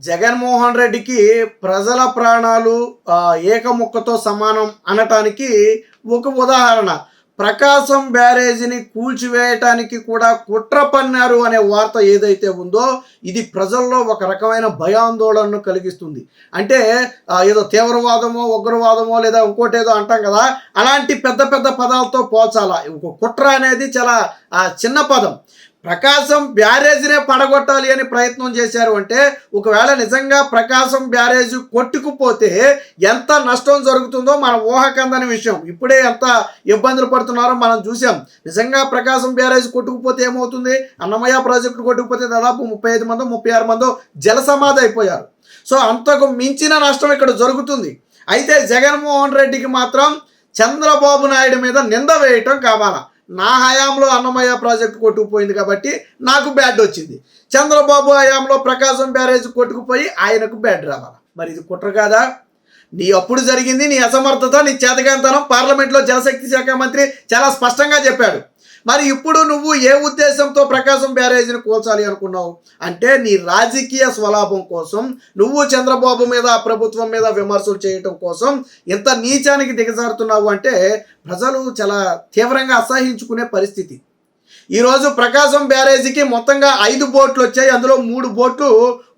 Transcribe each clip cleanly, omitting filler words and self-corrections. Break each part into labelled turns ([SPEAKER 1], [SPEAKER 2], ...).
[SPEAKER 1] జగన్మోహన్ రెడ్డికి ప్రజల ప్రాణాలు ఏకముక్కతో సమానం అనటానికి ఒక ఉదాహరణ. ప్రకాశం బ్యారేజీని కూల్చివేయటానికి కూడా కుట్ర పన్నారు అనే వార్త ఏదైతే ఉందో ఇది ప్రజల్లో ఒక రకమైన భయాందోళనను కలిగిస్తుంది. అంటే ఏదో తీవ్రవాదమో ఉగ్రవాదమో లేదా ఇంకోటేదో అంటాం కదా, అలాంటి పెద్ద పెద్ద పదాలతో పోల్చాలా. కుట్ర అనేది చాలా చిన్న పదం. ప్రకాశం బ్యారేజీనే పడగొట్టాలి అని ప్రయత్నం చేశారు అంటే, ఒకవేళ నిజంగా ప్రకాశం బ్యారేజీ కొట్టుకుపోతే ఎంత నష్టం జరుగుతుందో మన ఊహకందని విషయం. ఇప్పుడే ఎంత ఇబ్బందులు పడుతున్నారో మనం చూసాం. నిజంగా ప్రకాశం బ్యారేజీ కొట్టుకుపోతే ఏమవుతుంది? అన్నమయ్య ప్రాజెక్టు కొట్టుకుపోతే దాదాపు 35 మందో 36 మందో జలసమాధి అయిపోయారు. సో అంతకు మించిన నష్టం ఇక్కడ జరుగుతుంది. అయితే జగన్మోహన్ రెడ్డికి మాత్రం చంద్రబాబు నాయుడు మీద నింద వేయటం కావాలా. నా హయాంలో అన్నమయ్య ప్రాజెక్టు కొట్టుకుపోయింది కాబట్టి నాకు బ్యాడ్ వచ్చింది. చంద్రబాబు హయాంలో ప్రకాశం బ్యారేజ్ కొట్టుకుపోయి ఆయనకు బ్యాడ్ రావాలి. మరి ఇది కుట్ర కాదా? నీ అప్పుడు జరిగింది నీ అసమర్థత, నీ చేతకాంతనం పార్లమెంట్లో జలశక్తి శాఖ మంత్రి చాలా స్పష్టంగా చెప్పాడు. మరి ఇప్పుడు నువ్వు ఏ ఉద్దేశంతో ప్రకాశం బ్యారేజీని కూల్చాలి అనుకున్నావు? అంటే నీ రాజకీయ స్వలాభం కోసం నువ్వు చంద్రబాబు మీద ప్రభుత్వం మీద విమర్శలు చేయటం కోసం ఎంత నీచానికి దిగజారుతున్నావు అంటే ప్రజలు చాలా తీవ్రంగా అసహించుకునే పరిస్థితి. ఈరోజు ప్రకాశం బ్యారేజీకి మొత్తంగా 5 బోట్లు వచ్చాయి. అందులో 3 బోట్లు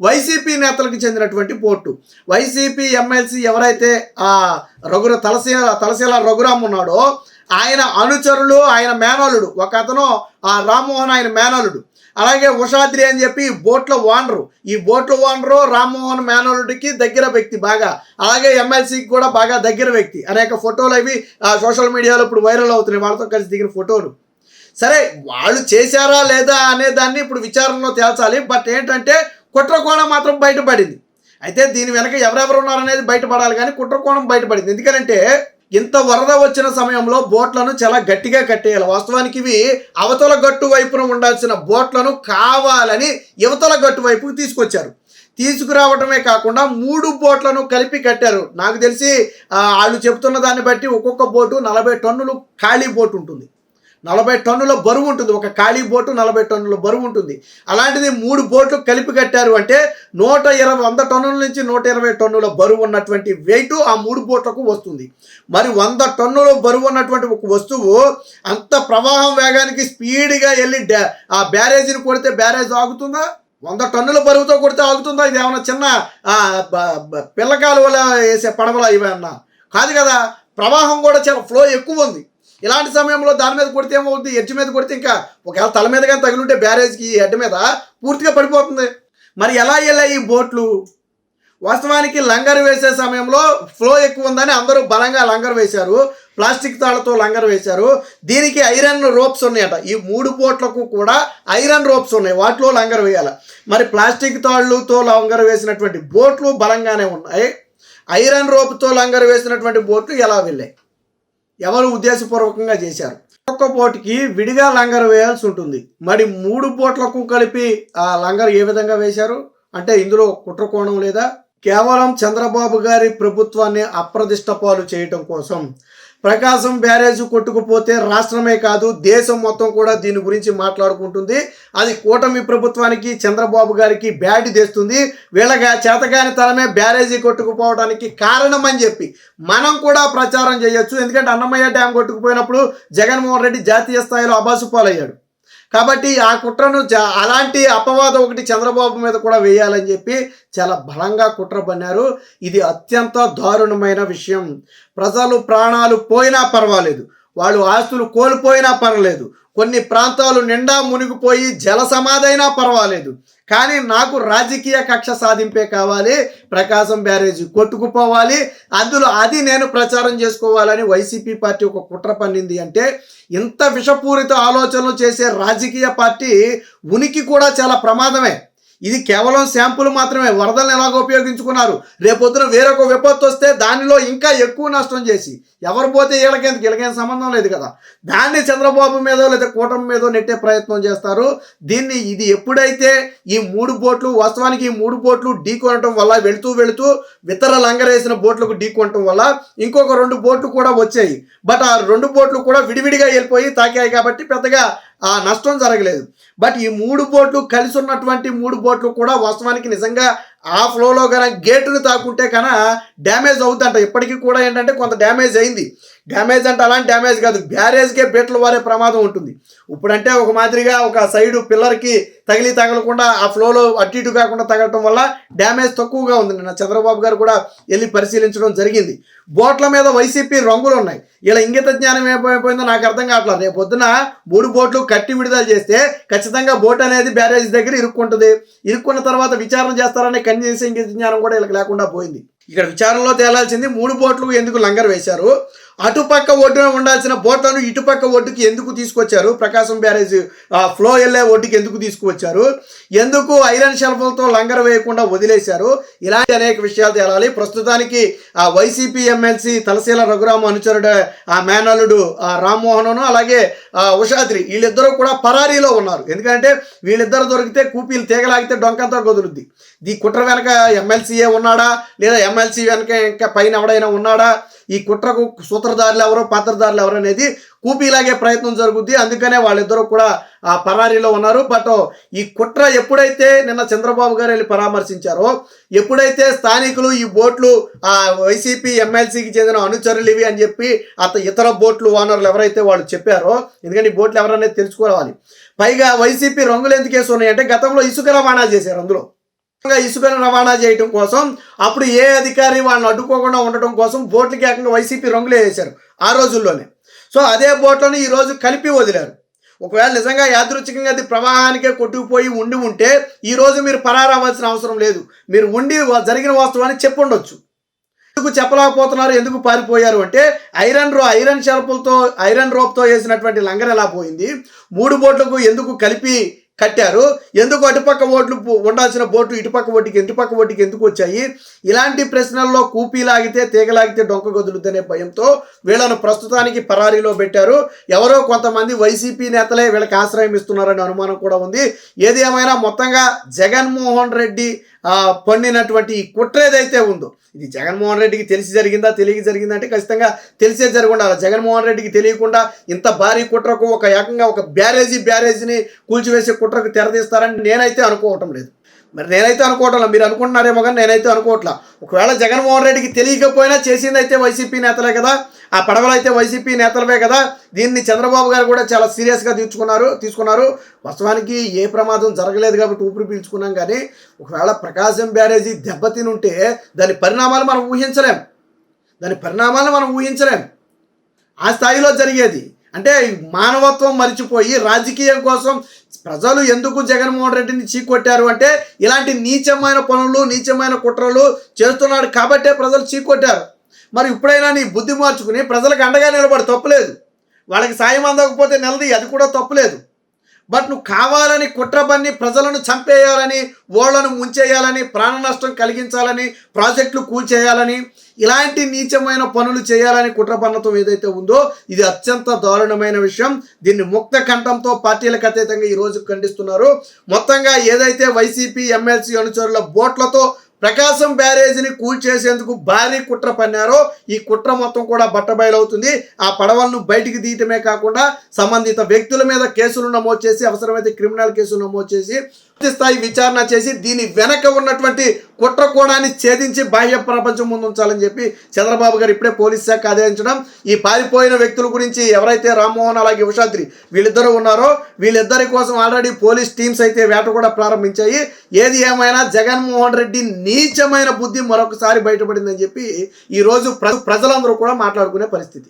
[SPEAKER 1] వైసీపీ నేతలకు చెందినటువంటి బోట్లు. వైసీపీ ఎమ్మెల్సీ ఎవరైతే తలశీల రఘురామ్ ఉన్నాడో ఆయన అనుచరులు, ఆయన మేనలుడు, ఒక అతను రామ్మోహన్ ఆయన మేనలుడు, అలాగే ఉషాద్రి అని చెప్పి ఈ బోట్ల ఓనరు రామ్మోహన్ మేనలుడికి దగ్గర వ్యక్తి బాగా, అలాగే ఎమ్మెల్సీకి కూడా బాగా దగ్గర వ్యక్తి. అనేక ఫోటోలు అవి సోషల్ మీడియాలో ఇప్పుడు వైరల్ అవుతున్నాయి, వాళ్ళతో కలిసి దిగిన ఫోటోలు. సరే, వాళ్ళు చేశారా లేదా అనే దాన్ని ఇప్పుడు విచారణలో తేల్చాలి. బట్ ఏంటంటే కుట్రకోణం మాత్రం బయటపడింది. అయితే దీని వెనక ఎవరెవరు ఉన్నారనేది బయటపడాలి, కానీ కుట్రకోణం బయటపడింది. ఎందుకంటే ఇంత వరద వచ్చిన సమయంలో బోట్లను చాలా గట్టిగా కట్టేయాలి. వాస్తవానికి ఇవి అవతల గట్టు వైపున ఉండాల్సిన బోట్లను కావాలని యువతల గట్టు వైపుకు తీసుకొచ్చారు. తీసుకురావటమే కాకుండా 3 బోట్లను కలిపి కట్టారు. నాకు తెలిసి వాళ్ళు చెప్తున్న దాన్ని బట్టి ఒక్కొక్క బోటు 40 టన్నులు ఖాళీ బోటు ఉంటుంది, 40 టన్నుల బరువు ఉంటుంది. ఒక ఖాళీ బోటు 40 టన్నుల బరువు ఉంటుంది. అలాంటిది 3 బోట్లు కలిపి కట్టారు అంటే 100 టన్నుల నుంచి 120 టన్నుల బరువు ఉన్నటువంటి వెయిట్ ఆ 3 బోట్లకు వస్తుంది. మరి 100 టన్నుల బరువు ఉన్నటువంటి ఒక వస్తువు అంత ప్రవాహం వేగానికి స్పీడ్గా వెళ్ళి ఆ బ్యారేజీని కొడితే బ్యారేజ్ ఆగుతుందా? 100 టన్నుల బరువుతో కొడితే ఆగుతుందా? ఇది ఏమన్నా చిన్న పిల్లకాలువల వేసే పడవల ఇవన్నా కాదు కదా. ప్రవాహం కూడా చాలా ఫ్లో ఎక్కువ ఉంది. ఇలాంటి సమయంలో దాని మీద కొడితే ఏమవుతుంది? ఎడ్జ్ మీద కొడితే ఇంకా ఒకవేళ తల మీద కానీ తగిలింటే బ్యారేజ్కి హెడ్ మీద పూర్తిగా పడిపోతుంది. మరి ఎలా వెళ్ళాయి ఈ బోట్లు? వాస్తవానికి లంగర్ వేసే సమయంలో ఫ్లో ఎక్కువ ఉందని అందరూ బలంగా లంగర్ వేశారు, ప్లాస్టిక్ తాళ్లతో లంగర్ వేశారు. దీనికి ఐరన్ రోప్స్ ఉన్నాయట. ఈ 3 బోట్లకు కూడా ఐరన్ రోప్స్ ఉన్నాయి, వాటిలో లంగర్ వేయాలి. మరి ప్లాస్టిక్ తాళ్లతో లంగర్ వేసినటువంటి బోట్లు బలంగానే ఉన్నాయి, ఐరన్ రోప్తో లంగర్ వేసినటువంటి బోట్లు ఎలా వెళ్ళాయి? ఎవరు ఉద్దేశపూర్వకంగా చేశారు? ఒక్కొక్క బోట్కి విడిగా లంగర్ వేయాల్సి ఉంటుంది. మరి 3 బోట్లకు కలిపి ఆ లంగర్ ఏ విధంగా వేశారు? అంటే ఇందులో కుట్రకోణం లేదా? కేవలం చంద్రబాబు గారి ప్రభుత్వాన్ని అప్రదిష్ట పాలు చేయటం కోసం. ప్రకాశం బ్యారేజ్ కొట్టుకుపోతే రాష్ట్రమే కాదు దేశం మొత్తం కూడా దీని గురించి మాట్లాడుకుంటుంది. అది కూటమి ప్రభుత్వానికి చంద్రబాబు గారికి బ్యాడ్ తెస్తుంది. వీళ్ళగా చేతగాని తనమే బ్యారేజీ కొట్టుకుపోవడానికి కారణం అని చెప్పి మనం కూడా ప్రచారం చేయొచ్చు. ఎందుకంటే అన్నమయ్య డ్యామ్ కొట్టుకుపోయినప్పుడు జగన్మోహన్ రెడ్డి జాతీయ స్థాయిలో అబాసుపాలయ్యాడు. కాబట్టి ఆ కుట్రను అలాంటి అపవాదం ఒకటి చంద్రబాబు మీద కూడా వేయాలని చెప్పి చాలా బలంగా కుట్ర పన్నారు. ఇది అత్యంత దారుణమైన విషయం. ప్రజలు ప్రాణాలు పోయినా పర్వాలేదు, వాళ్ళు ఆస్తులు కోల్పోయినా పర్వాలేదు, కొన్ని ప్రాంతాలు నిండా మునిగిపోయి జల సమాధైనా పర్వాలేదు, కానీ నాకు రాజకీయ కక్ష సాధింపే కావాలి. ప్రకాశం బ్యారేజీ కొట్టుకుపోవాలి, అందులో అది నేను ప్రచారం చేసుకోవాలని వైసీపీ పార్టీ ఒక కుట్ర పన్నింది అంటే ఇంత విషపూరిత ఆలోచనలు చేసే రాజకీయ పార్టీ ఉనికి కూడా చాలా ప్రమాదమే. ఇది కేవలం శాంపుల్ మాత్రమే. వరదలను ఎలాగో ఉపయోగించుకున్నారు, రేపొద్దున వేరొక విపత్తు వస్తే దానిలో ఇంకా ఎక్కువ నష్టం చేసి ఎవరు పోతే వీళ్ళకేం సంబంధం లేదు కదా, దాన్ని చంద్రబాబు మీదో లేదా కూటమి మీదో నెట్టే ప్రయత్నం చేస్తారు. ఇది ఎప్పుడైతే ఈ 3 బోట్లు వాస్తవానికి ఈ 3 బోట్లు ఢీకొనటం వల్ల వెళుతూ ఇతర లంగరేసిన బోట్లకు ఢీకొనటం వల్ల ఇంకొక 2 బోట్లు కూడా వచ్చాయి. బట్ ఆ 2 బోట్లు కూడా విడివిడిగా వెళ్ళిపోయి తాకాయి కాబట్టి పెద్దగా నష్టం జరగలేదు. బట్ ఈ 3 బోట్లు కలిసి ఉన్నటువంటి 3 బోట్లు కూడా వాస్తవానికి నిజంగా ఆ ఫ్లోలో కనుక గేటును తాకుంటే కనుక డ్యామేజ్ అవుతుందంట. ఇప్పటికీ కూడా ఏంటంటే కొంత డ్యామేజ్ అయింది. డ్యామేజ్ అంటే అలాంటి డ్యామేజ్ కాదు, బ్యారేజ్కే బెట్లు వారే ప్రమాదం ఉంటుంది. ఇప్పుడంటే ఒక మాదిరిగా ఒక సైడు పిల్లర్కి తగలకుండా ఆ ఫ్లోలో అటు ఇటు కాకుండా తగలటం వల్ల డ్యామేజ్ తక్కువగా ఉంది. నిన్న చంద్రబాబు గారు కూడా వెళ్ళి పరిశీలించడం జరిగింది. బోట్ల మీద వైసీపీ రంగులు ఉన్నాయి. ఇలా ఇంగిత జ్ఞానం ఏమైపోయిందో నాకు అర్థం కావట్లేదు. రేపు పొద్దున 3 బోట్లు కట్టి విడుదల చేస్తే ఖచ్చితంగా బోట్ అనేది బ్యారేజ్ దగ్గర ఇరుక్కుంటుంది. ఇరుక్కున్న తర్వాత విచారణ చేస్తారనే కనీస ఇంగిత జ్ఞానం కూడా వీళ్ళకి లేకుండా పోయింది. ఇక్కడ విచారణలో తేలాల్సింది 3 బోట్లు ఎందుకు లంగర్ వేశారు, అటుపక్క ఒడ్డున ఉండాల్సిన బోట్లను ఇటుపక్క ఒడ్డుకి ఎందుకు తీసుకొచ్చారు, ప్రకాశం బ్యారేజ్ ఫ్లో వెళ్ళే ఒడ్డుకి ఎందుకు తీసుకువచ్చారు, ఎందుకు ఐరన్ షెల్ఫ్లతో లంగర్ వేయకుండా వదిలేశారు, ఇలాంటి అనేక విషయాలు తేలాలి. ప్రస్తుతానికి వైసీపీ ఎమ్మెల్సీ తలశీల రఘురామ అనుచరుడు మేనల్లుడు రామ్మోహన్ అలాగే ఉషాద్రి వీళ్ళిద్దరూ కూడా పరారీలో ఉన్నారు. ఎందుకంటే వీళ్ళిద్దరు దొరికితే కూపీలు తీగలాగితే డొంకంతా కుదురుద్ది. ఈ కుట్ర వెనక ఎమ్మెల్సీఏ ఉన్నాడా లేదా ఎమ్మెల్సీ వెనక ఇంకా పైన ఎవడైనా ఉన్నాడా, ఈ కుట్రకు సూత్రధారులు ఎవరో పాత్రధారులు ఎవరు అనేది కూపీలాగే ప్రయత్నం జరుగుద్ది. అందుకనే వాళ్ళిద్దరూ కూడా ఆ పరారీలో ఉన్నారు. బట్ ఈ కుట్ర ఎప్పుడైతే నిన్న చంద్రబాబు గారు వెళ్ళి పరామర్శించారో, ఎప్పుడైతే స్థానికులు ఈ బోట్లు వైసీపీ ఎమ్మెల్సీకి చెందిన అనుచరులు ఇవి అని చెప్పి ఇతర బోట్లు ఓనర్లు ఎవరైతే వాళ్ళు చెప్పారో, ఎందుకంటే ఈ బోట్లు ఎవరనేది తెలుసుకోవాలి. పైగా వైసీపీ రంగులు ఎందుకు వేసి ఉన్నాయంటే గతంలో ఇసుక రవాణా చేశారు. అందులో ఇసుకను రవాణా చేయడం కోసం అప్పుడు ఏ అధికారి వాళ్ళని అడ్డుకోకుండా ఉండటం కోసం బోట్లకి ఏకంగా వైసీపీ రంగులే వేశారు ఆ రోజుల్లోనే. సో అదే బోట్లను ఈరోజు కలిపి వదిలారు. ఒకవేళ నిజంగా యాదృచ్ఛికంగా అది ప్రవాహానికే కొట్టుకుపోయి ఉంటే ఈరోజు మీరు పరారవ్వాల్సిన అవసరం లేదు. మీరు ఉండి జరిగిన వాస్తవాన్ని చెప్పుండొచ్చు. ఎందుకు చెప్పలేకపోతున్నారు, ఎందుకు పారిపోయారు అంటే ఐరన్ షెల్ఫ్లతో ఐరన్ రోప్తో వేసినటువంటి లంగర్ ఎలా పోయింది, 3 బోట్లకు ఎందుకు కలిపి కట్టారు, ఎందుకు అటుపక్క ఓట్లు ఉండాల్సిన బోట్లు ఇటుపక్క ఒడ్డుకి ఎందుకు వచ్చాయి, ఇలాంటి ప్రశ్నల్లో కూపీలాగితే తీగలాగితే డొంక గదులుద్దనే భయంతో వీళ్ళను ప్రస్తుతానికి పరారీలో పెట్టారు. ఎవరో కొంతమంది వైసీపీ నేతలే వీళ్ళకి ఆశ్రయం ఇస్తున్నారనే అనుమానం కూడా ఉంది. ఏది ఏమైనా మొత్తంగా జగన్మోహన్ రెడ్డి పండినటువంటి ఈ కుట్ర ఏదైతే ఉందో, ఇది జగన్మోహన్ రెడ్డికి తెలిసి జరిగిందా తెలియక జరిగిందంటే ఖచ్చితంగా తెలిసే జరిగి ఉండాలి. జగన్మోహన్ రెడ్డికి తెలియకుండా ఇంత భారీ కుట్రకు ఏకంగా ఒక బ్యారేజీని కూల్చివేసే కుట్రకు తెరదీస్తారని నేనైతే అనుకోవటం లేదు. నేనైతే అనుకోవట్లా, మీరు అనుకుంటున్నారేమో కానీ నేనైతే అనుకోవట్లా. ఒకవేళ జగన్మోహన్ రెడ్డికి తెలియకపోయినా చేసింది అయితే వైసీపీ నేతలే కదా, ఆ పడవలు అయితే వైసీపీ నేతలవే కదా. దీన్ని చంద్రబాబు గారు కూడా చాలా సీరియస్గా తీసుకున్నారు. వాస్తవానికి ఏ ప్రమాదం జరగలేదు కాబట్టి ఊపిరి పీల్చుకున్నాం. కానీ ఒకవేళ ప్రకాశం బ్యారేజీ దెబ్బతిని ఉంటే దాని పరిణామాలు మనం ఊహించలేం. ఆ స్థాయిలో జరిగేది. అంటే మానవత్వం మరిచిపోయి రాజకీయం కోసం ప్రజలు ఎందుకు జగన్మోహన్ రెడ్డిని చీకొట్టారు అంటే ఇలాంటి నీచమైన పనులు నీచమైన కుట్రలు చేస్తున్నాడు కాబట్టే ప్రజలు చీకొట్టారు. మరి ఇప్పుడైనా నీ బుద్ధి మార్చుకుని ప్రజలకు అండగా నిలబడి తప్పులేదు. వాళ్ళకి సాయం అందకపోతే నెలది అది కూడా తప్పులేదు. బట్ నువ్వు కావాలని కుట్ర పన్ని ప్రజలను చంపేయాలని, ఓళ్లను ముంచేయాలని, ప్రాణ నష్టం కలిగించాలని, ప్రాజెక్టులు కూల్చేయాలని, ఇలాంటి నీచమైన పనులు చేయాలని కుట్ర పన్నతం ఏదైతే ఉందో ఇది అత్యంత దారుణమైన విషయం. దీన్ని ముక్త కంఠంతో పార్టీలకు అతీతంగా ఈరోజు ఖండిస్తున్నారు. మొత్తంగా ఏదైతే వైసీపీ ఎమ్మెల్సీ అనుచరుల బోట్లతో ప్రకాశం బ్యారేజీని కూల్చేసేందుకు భారీ కుట్ర పన్నారో ఈ కుట్ర మొత్తం కూడా బట్టబయలవుతుంది. ఆ పడవలను బయటికి తీయటమే కాకుండా సంబంధిత వ్యక్తుల మీద కేసులు నమోదు చేసి, అవసరమైతే క్రిమినల్ కేసులు నమోదు చేసి పూర్తి స్థాయి విచారణ చేసి దీని వెనక ఉన్నటువంటి కుట్ర కోణాన్ని ఛేదించి బాహ్య ప్రపంచం ముందు ఉంచాలని చెప్పి చంద్రబాబు గారు ఇప్పుడే పోలీస్ శాఖ ఆదేశించడం. ఈ పారిపోయిన వ్యక్తుల గురించి ఎవరైతే రామ్మోహన్ అలాగే ఉషాద్రి వీళ్ళిద్దరూ ఉన్నారో వీళ్ళిద్దరి కోసం ఆల్రెడీ పోలీస్ టీమ్స్ అయితే వేట కూడా ప్రారంభించాయి. ఏది ఏమైనా జగన్మోహన్ రెడ్డి నీచమైన బుద్ధి మరొకసారి బయటపడిందని చెప్పి ఈరోజు ప్రజలందరూ కూడా మాట్లాడుకునే పరిస్థితి.